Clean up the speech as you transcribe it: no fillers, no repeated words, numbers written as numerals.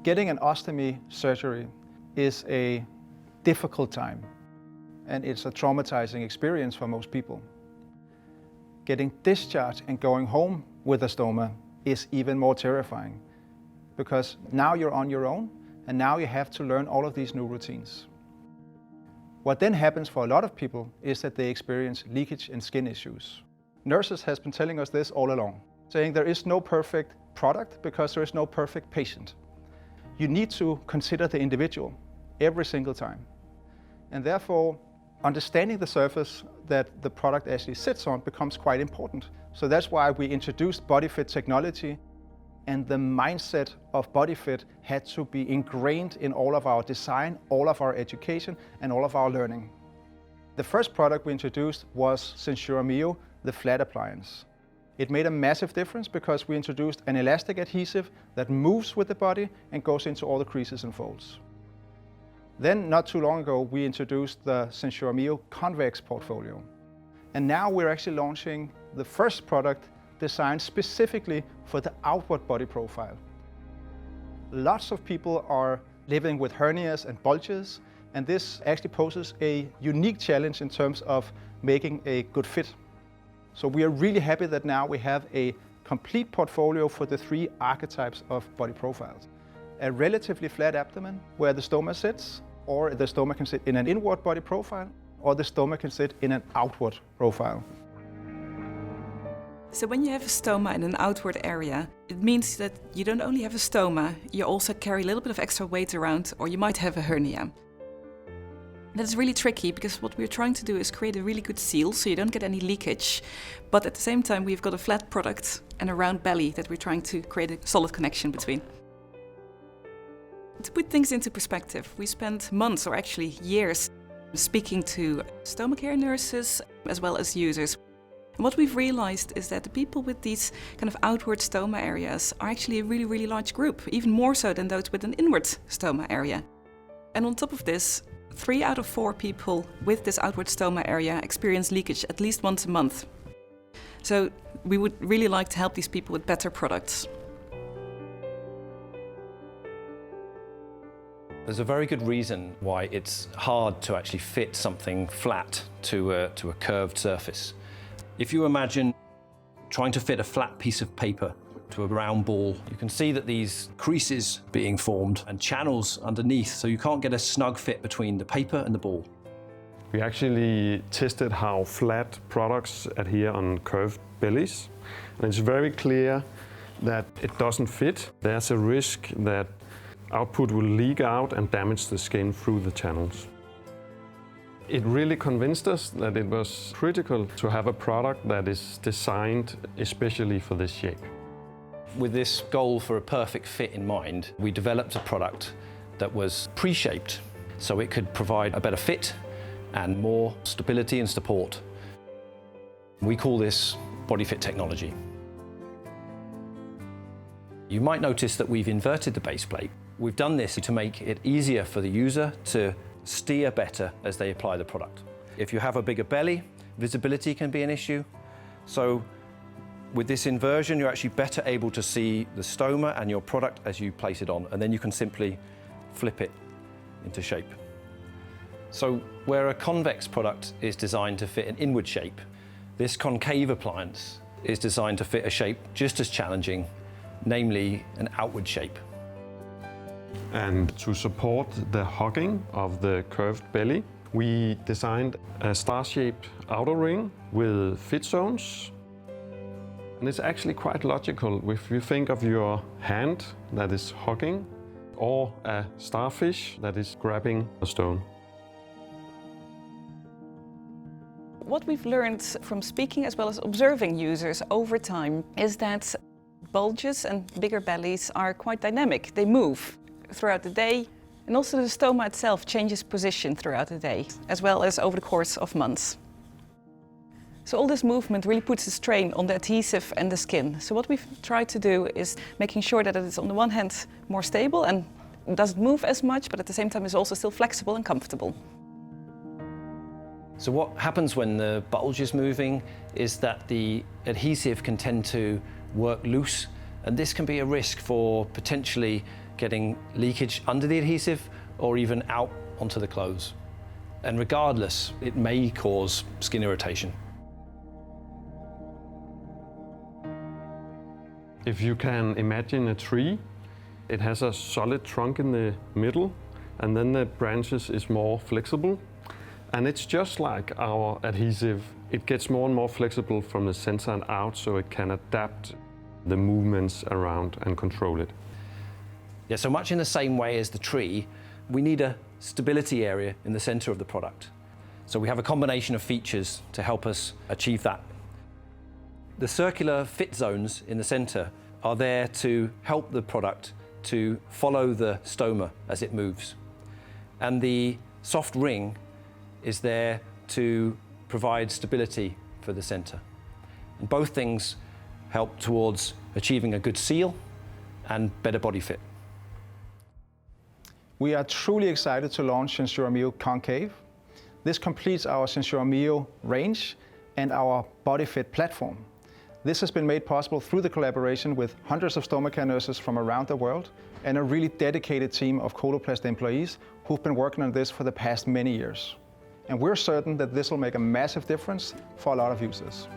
Getting an ostomy surgery is a difficult time, and it's a traumatizing experience for most people. Getting discharged and going home with a stoma is even more terrifying, because now you're on your own, and now you have to learn all of these new routines. What then happens for a lot of people is that they experience leakage and skin issues. Nurses has been telling us this all along, saying there is no perfect product because there is no perfect patient. You need to consider the individual every single time. And therefore, understanding the surface that the product actually sits on becomes quite important. So that's why we introduced BodyFit technology, and the mindset of BodyFit had to be ingrained in all of our design, all of our education, and all of our learning. The first product we introduced was Sencura Mio, the flat appliance. It made a massive difference because we introduced an elastic adhesive that moves with the body and goes into all the creases and folds. Then, not too long ago, we introduced the Sencura Mio Convex portfolio. And now we're actually launching the first product designed specifically for the outward body profile. Lots of people are living with hernias and bulges, and this actually poses a unique challenge in terms of making a good fit. So we are really happy that now we have a complete portfolio for the three archetypes of body profiles. A relatively flat abdomen where the stoma sits, or the stoma can sit in an inward body profile, or the stoma can sit in an outward profile. So when you have a stoma in an outward area, it means that you don't only have a stoma, you also carry a little bit of extra weight around, or you might have a hernia. That's really tricky because what we're trying to do is create a really good seal so you don't get any leakage, but at the same time we've got a flat product and a round belly that we're trying to create a solid connection between. To put things into perspective, we spent months, or actually years, speaking to stoma care nurses as well as users. And what we've realized is that the people with these kind of outward stoma areas are actually a really, really large group, even more so than those with an inward stoma area. And on top of this, 3 out of 4 people with this outward stoma area experience leakage at least once a month. So we would really like to help these people with better products. There's a very good reason why it's hard to actually fit something flat to a curved surface. If you imagine trying to fit a flat piece of paper to a round ball, you can see that these creases being formed and channels underneath, so you can't get a snug fit between the paper and the ball. We actually tested how flat products adhere on curved bellies, and it's very clear that it doesn't fit. There's a risk that output will leak out and damage the skin through the channels. It really convinced us that it was critical to have a product that is designed especially for this shape. With this goal for a perfect fit in mind, we developed a product that was pre-shaped so it could provide a better fit and more stability and support. We call this BodyFit technology. You might notice that we've inverted the base plate. We've done this to make it easier for the user to steer better as they apply the product. If you have a bigger belly, visibility can be an issue. So with this inversion, you're actually better able to see the stoma and your product as you place it on, and then you can simply flip it into shape. So where a convex product is designed to fit an inward shape, this concave appliance is designed to fit a shape just as challenging, namely an outward shape. And to support the hugging of the curved belly, we designed a star-shaped outer ring with fit zones. And it's actually quite logical if you think of your hand that is hugging or a starfish that is grabbing a stone. What we've learned from speaking as well as observing users over time is that bulges and bigger bellies are quite dynamic. They move throughout the day, and also the stoma itself changes position throughout the day, as well as over the course of months. So all this movement really puts a strain on the adhesive and the skin. So what we've tried to do is making sure that it is on the one hand more stable and doesn't move as much, but at the same time is also still flexible and comfortable. So what happens when the bulge is moving is that the adhesive can tend to work loose, and this can be a risk for potentially getting leakage under the adhesive or even out onto the clothes. And regardless, it may cause skin irritation. If you can imagine a tree, it has a solid trunk in the middle, and then the branches is more flexible. And it's just like our adhesive. It gets more and more flexible from the center and out, so it can adapt the movements around and control it. Yeah, so much in the same way as the tree, we need a stability area in the center of the product. So we have a combination of features to help us achieve that. The circular fit zones in the center are there to help the product to follow the stoma as it moves. And the soft ring is there to provide stability for the center. And both things help towards achieving a good seal and better body fit. We are truly excited to launch SenSura Mio Concave. This completes our SenSura Mio range and our body fit platform. This has been made possible through the collaboration with hundreds of stoma care nurses from around the world and a really dedicated team of Coloplast employees who've been working on this for the past many years. And we're certain that this will make a massive difference for a lot of users.